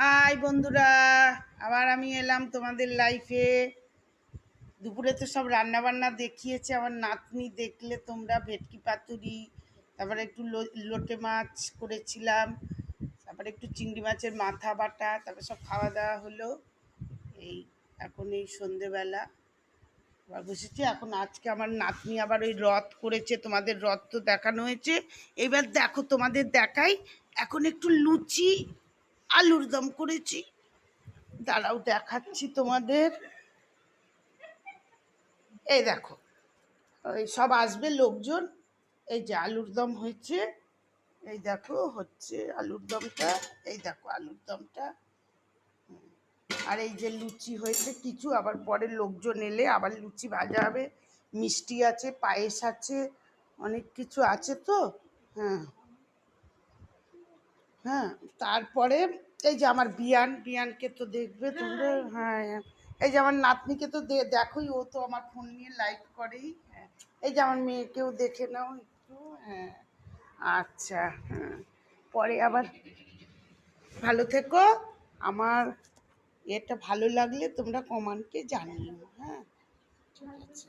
High বন্ধুরা, আবার আমি এলাম তোমাদের লাইফে। দুপুরে তো সব রান্না বান্না দেখিয়েছে আমার নাতনি, দেখলে তোমরা। ভেটকি পাতুরি, তারপরে একটু লোটে মাছ করেছিলাম, তারপরে একটু চিংড়ি মাছের মাথা বাটা, তারপরে সব খাওয়া দাওয়া হলো। এই এখন এই সন্ধেবেলা আবার বসেছি। এখন আজকে আমার নাতনি আবার ওই রথ করেছে, তোমাদের রথ তো দেখানো হয়েছে। এবার দেখো, তোমাদের দেখাই। এখন একটু লুচি আলুর দম করেছি, দাঁড়াও দেখাচ্ছি তোমাদের। এই দেখো, ওই সব আসবে লোকজন। এই যে আলুর দম হয়েছে, এই দেখো হচ্ছে আলুর দমটা। এই দেখো আলুর দমটা। আর এই যে লুচি হয়েছে কিছু, আবার পরে লোকজন এলে আবার লুচি ভাজা হবে। মিষ্টি আছে, পায়েস আছে, অনেক কিছু আছে তো। হ্যাঁ হ্যাঁ, তারপরে এই যে আমার বিয়ানকে তো দেখবে তোমরা। হ্যাঁ হ্যাঁ, এই যে আমার নাতনিকে তো দেখোই, ও তো আমার ফোন নিয়ে লাইক করেই। হ্যাঁ, এই যে আমার মেয়েকেও দেখে নাও একটু। হ্যাঁ, আচ্ছা, হ্যাঁ, পরে আবার ভালো থেকো। আমার এটা ভালো লাগলে তোমরা কমেন্টে জানিও। হ্যাঁ, ঠিক আছে।